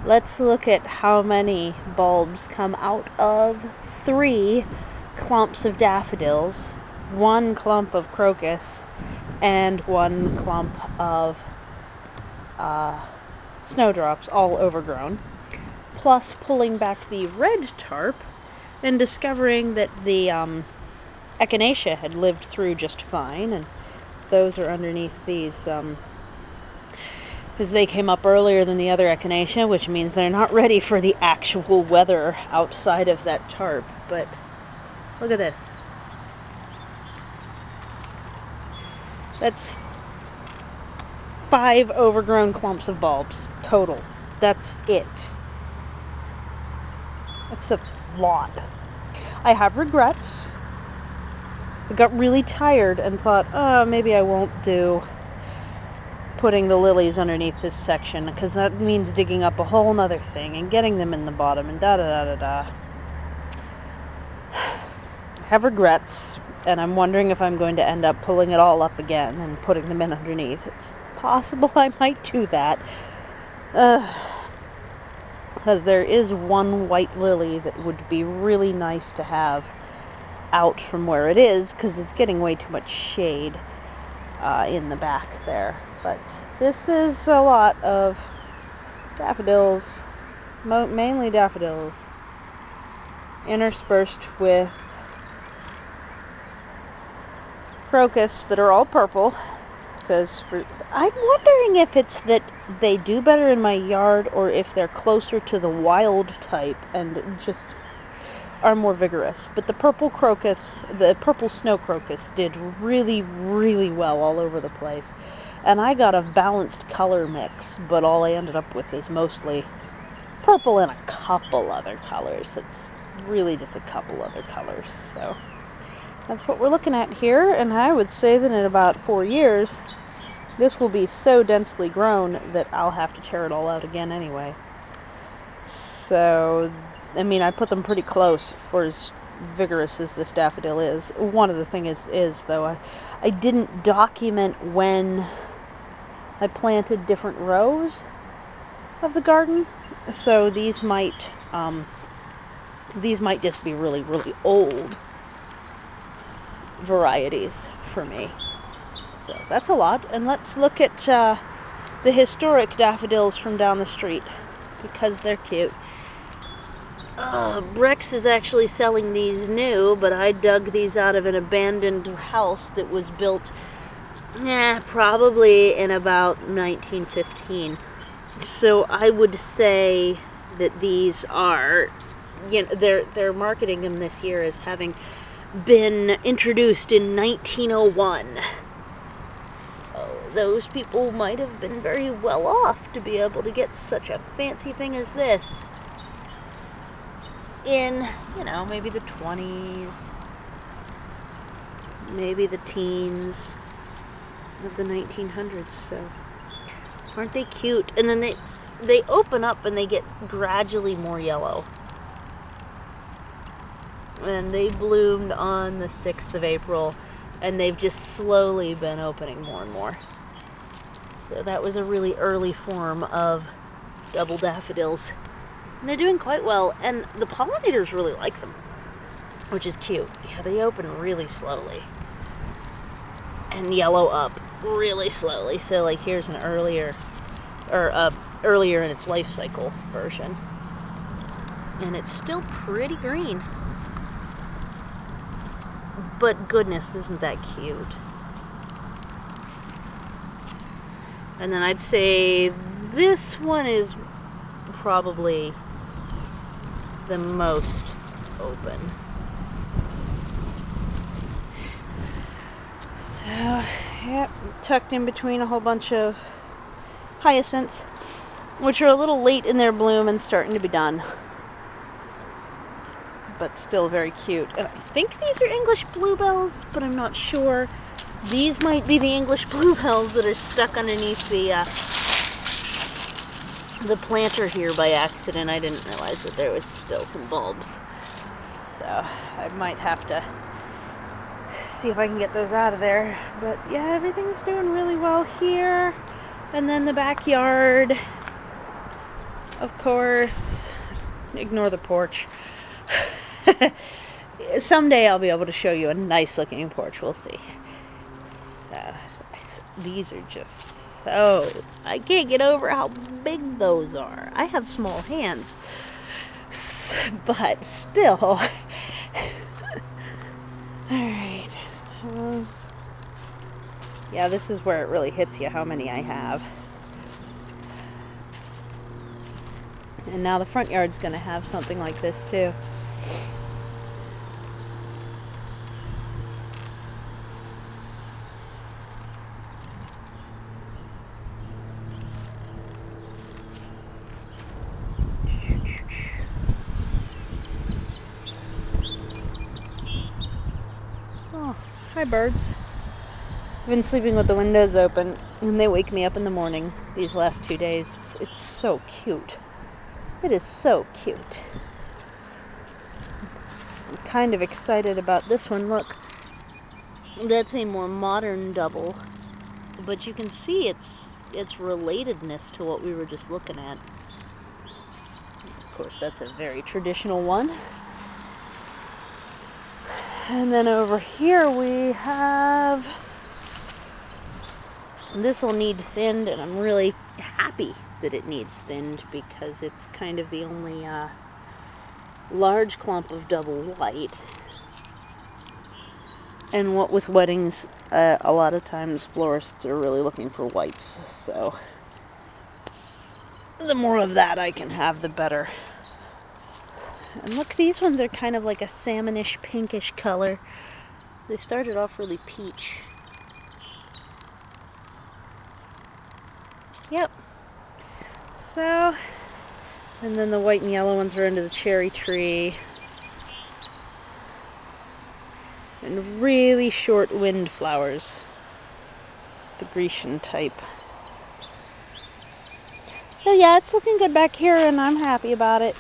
let's look at how many bulbs come out of 3 clumps of daffodils, 1 clump of crocus, and 1 clump of snowdrops, all overgrown, plus pulling back the red tarp and discovering that the echinacea had lived through just fine, and those are underneath these, because they came up earlier than the other echinacea, which means they're not ready for the actual weather outside of that tarp. But look at this. That's 5 overgrown clumps of bulbs total. That's it. That's a lot. I have regrets. I got really tired and thought, oh, maybe I won't do putting the lilies underneath this section, because that means digging up a whole nother thing and getting them in the bottom and da-da-da-da-da. I have regrets, and I'm wondering if I'm going to end up pulling it all up again and putting them in underneath. It's possible I might do that. Because there is one white lily that would be really nice to have out from where it is, because it's getting way too much shade in the back there. But this is a lot of daffodils, mainly daffodils, interspersed with crocus that are all purple. Because I'm wondering if it's that they do better in my yard, or if they're closer to the wild type and just are more vigorous. But the purple crocus, the purple snow crocus, did really, really well all over the place. And I got a balanced color mix, but all I ended up with is mostly purple and a couple other colors. It's really just a couple other colors. So that's what we're looking at here, and I would say that in about 4 years, this will be so densely grown that I'll have to tear it all out again anyway. So, I mean, I put them pretty close for as vigorous as this daffodil is. One of the things is though, I didn't document when I planted different rows of the garden, so these might just be really, really old varieties for me. So that's a lot. And let's look at the historic daffodils from down the street, because they're cute. Brex is actually selling these new, but I dug these out of an abandoned house that was built probably in about 1915. So I would say that these are, you know, they're marketing them this year as having been introduced in 1901. So those people might have been very well off to be able to get such a fancy thing as this in, you know, maybe the 20s, maybe the teens of the 1900s. So aren't they cute? And then they open up and they get gradually more yellow. And they bloomed on the 6th of April, and they've just slowly been opening more and more. So that was a really early form of double daffodils. And they're doing quite well, and the pollinators really like them, which is cute. Yeah, they open really slowly and yellow up really slowly. So like here's an earlier in its life cycle version, and it's still pretty green. But goodness, isn't that cute? And then I'd say this one is probably the most open. So, yep, tucked in between a whole bunch of hyacinths, which are a little late in their bloom and starting to be done, but still very cute. And I think these are English bluebells, but I'm not sure. These might be the English bluebells that are stuck underneath the planter here by accident. I didn't realize that there was still some bulbs, so I might have to see if I can get those out of there. But yeah, everything's doing really well here. And then the backyard, Of course, ignore the porch. Someday I'll be able to show you a nice looking porch, we'll see. These are just so... I can't get over how big those are. I have small hands, but still. Alright. Yeah, this is where it really hits you how many I have. And now the front yard's going to have something like this too. Oh, hi birds. I've been sleeping with the windows open and they wake me up in the morning these last 2 days. It's so cute. It is so cute. I'm kind of excited about this one. Look, that's a more modern double, but you can see its relatedness to what we were just looking at. Of course, that's a very traditional one. And then over here we have... This will need thinned, and I'm really happy that it needs thinned because it's kind of the only large clump of double white. And what with weddings, a lot of times florists are really looking for whites, so the more of that I can have, the better. And look, these ones are kind of like a salmonish, pinkish color. They started off really peach. Yep. So, and then the white and yellow ones are into the cherry tree. And really short wind flowers. The Grecian type. So yeah, it's looking good back here and I'm happy about it.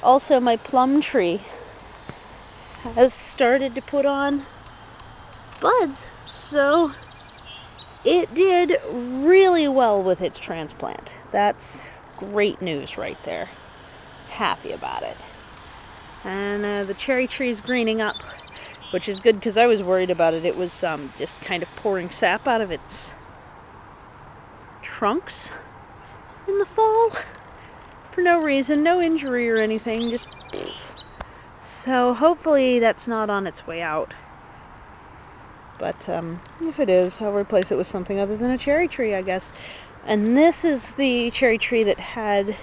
Also, my plum tree has started to put on buds, so it did really well with its transplant. That's great news right there. Happy about it. And the cherry tree is greening up, which is good because I was worried about it. It was just kind of pouring sap out of its trunks in the fall for no reason, no injury or anything, just... So hopefully that's not on its way out. But if it is, I'll replace it with something other than a cherry tree, I guess. And this is the cherry tree that had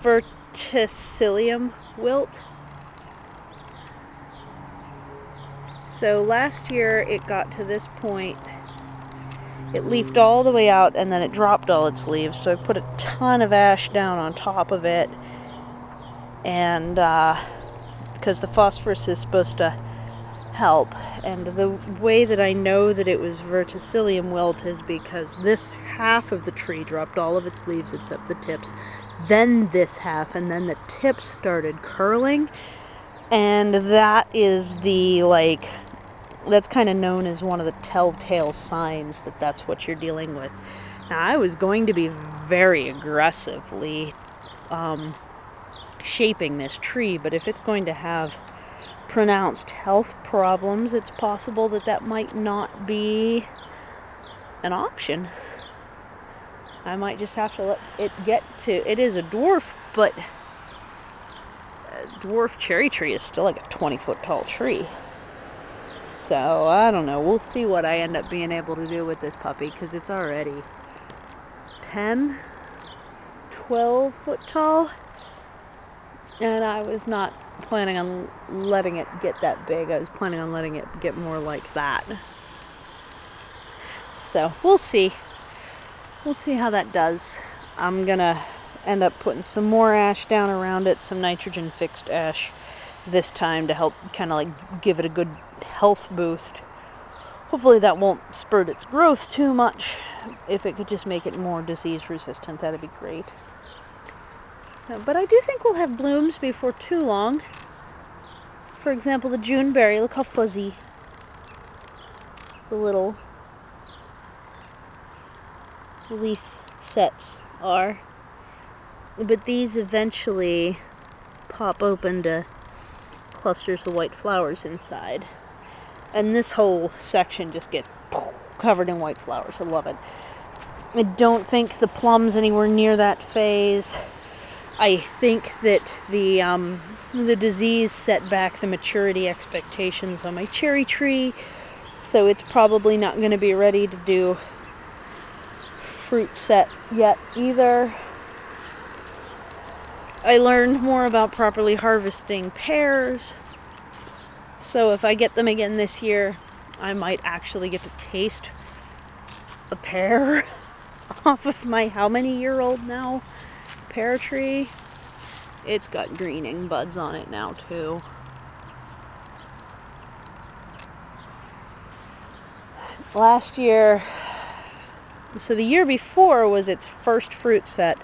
verticillium wilt. So last year it got to this point. It leafed all the way out and then it dropped all its leaves. So I put a ton of ash down on top of it. And because the phosphorus is supposed to help. And the way that I know that it was verticillium wilt is because this half of the tree dropped all of its leaves except the tips. Then this half, and then the tips started curling. And that is the, like... That's kind of known as one of the telltale signs that that's what you're dealing with. Now, I was going to be very aggressively shaping this tree, but if it's going to have pronounced health problems, it's possible that that might not be an option. I might just have to let it get to... It is a dwarf, but a dwarf cherry tree is still like a 20-foot tall tree. So, I don't know. We'll see what I end up being able to do with this puppy, because it's already 10, 12 foot tall. And I was not planning on letting it get that big. I was planning on letting it get more like that. So, we'll see. We'll see how that does. I'm going to end up putting some more ash down around it, some nitrogen fixed ash this time to help kind of like give it a good health boost. Hopefully that won't spurt its growth too much. If it could just make it more disease resistant, that'd be great. But I do think we'll have blooms before too long. For example, the Juneberry, look how fuzzy. The little leaf sets are. But these eventually pop open to clusters of white flowers inside. And this whole section just gets covered in white flowers. I love it. I don't think the plum's anywhere near that phase. I think that the disease set back the maturity expectations on my cherry tree, so it's probably not going to be ready to do fruit set yet either. I learned more about properly harvesting pears, so if I get them again this year, I might actually get to taste a pear off of my how many year old now pear tree. It's got greening buds on it now too. Last year, so the year before was its first fruit set,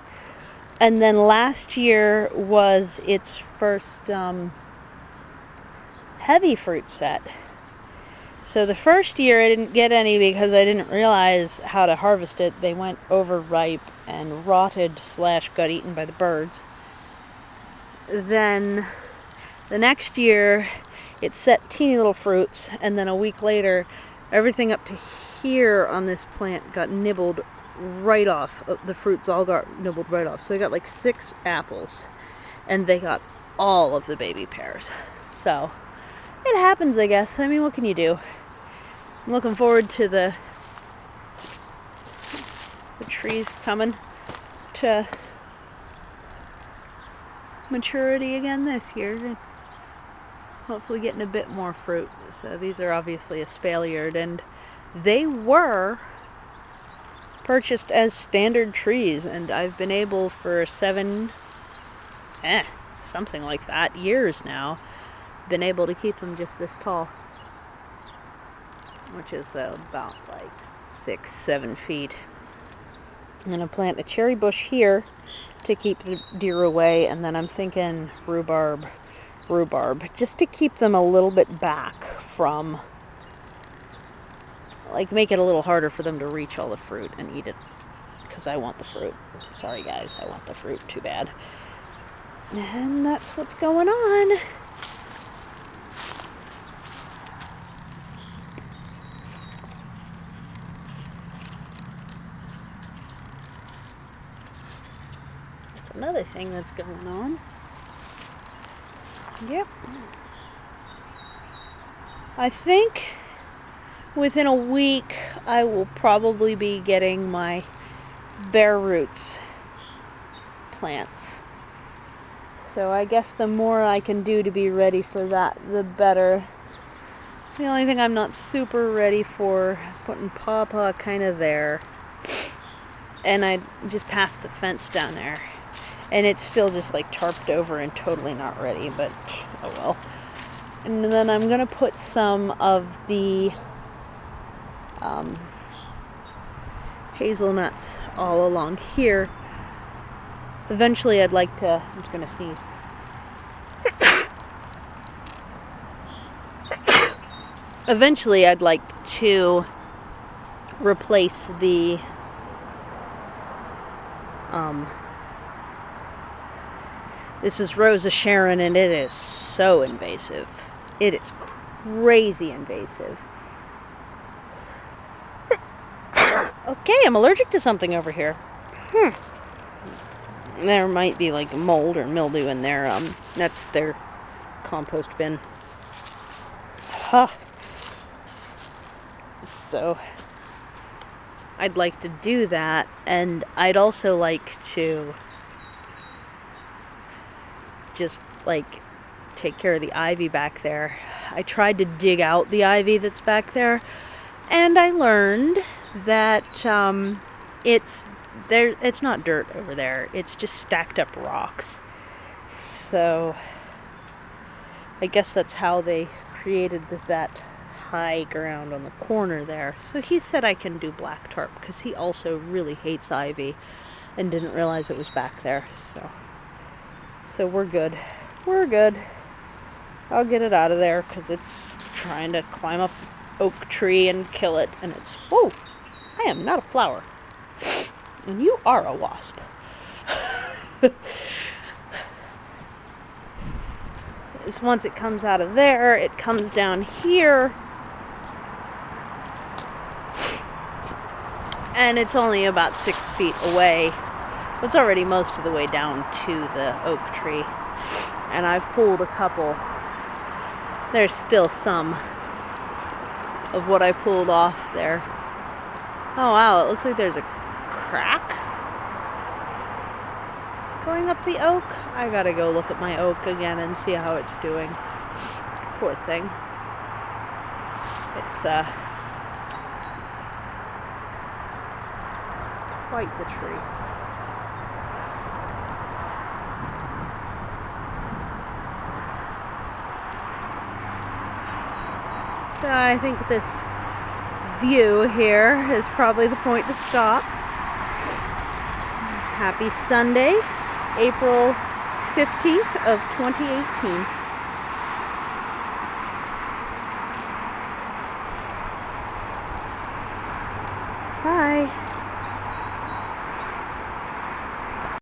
and then last year was its first heavy fruit set. So the first year I didn't get any because I didn't realize how to harvest it. They went overripe and rotted / got eaten by the birds. Then the next year it set teeny little fruits, and then a week later everything up to here on this plant got nibbled right off. The fruits all got nibbled right off. So they got like 6 apples, and they got all of the baby pears. So it happens, I guess. I mean, what can you do? I'm looking forward to the trees coming to maturity again this year, and hopefully getting a bit more fruit. So these are obviously a Spalliard, and they were purchased as standard trees, and I've been able for 7 something like that years now, been able to keep them just this tall, which is about like 6-7 feet. I'm gonna plant a cherry bush here to keep the deer away, and then I'm thinking rhubarb, just to keep them a little bit back from, like, make it a little harder for them to reach all the fruit and eat it, because I want the fruit. Sorry guys, I want the fruit too bad. And that's what's going on. That's another thing that's going on. Yep. I think within a week I will probably be getting my bare roots plants. So I guess the more I can do to be ready for that, the better. The only thing I'm not super ready for, putting pawpaw kind of there, and I just passed the fence down there, and it's still just like tarped over and totally not ready, but oh well. And then I'm gonna put some of the hazelnuts all along here. Eventually I'd like to, I'm just gonna sneeze. Eventually I'd like to replace the this is Rosa Sharon, and it is so invasive. It is crazy invasive. Okay, I'm allergic to something over here. There might be like mold or mildew in there. That's their compost bin. Huh. So I'd like to do that, and I'd also like to just like take care of the ivy back there. I tried to dig out the ivy that's back there, and I learned that it's not dirt over there, it's just stacked up rocks. So I guess that's how they created that high ground on the corner there. So he said I can do black tarp, because he also really hates ivy and didn't realize it was back there. So we're good. We're good. I'll get it out of there, because it's trying to climb up oak tree and kill it, and it's, whoa, I am not a flower. And you are a wasp. Once it comes out of there, it comes down here. And it's only about 6 feet away. It's already most of the way down to the oak tree. And I've pulled a couple. There's still some of what I pulled off there. Oh wow, it looks like there's a crack going up the oak. I gotta go look at my oak again and see how it's doing. Poor thing. It's quite the tree. So I think this view here is probably the point to stop. Happy Sunday, April 15th of 2018.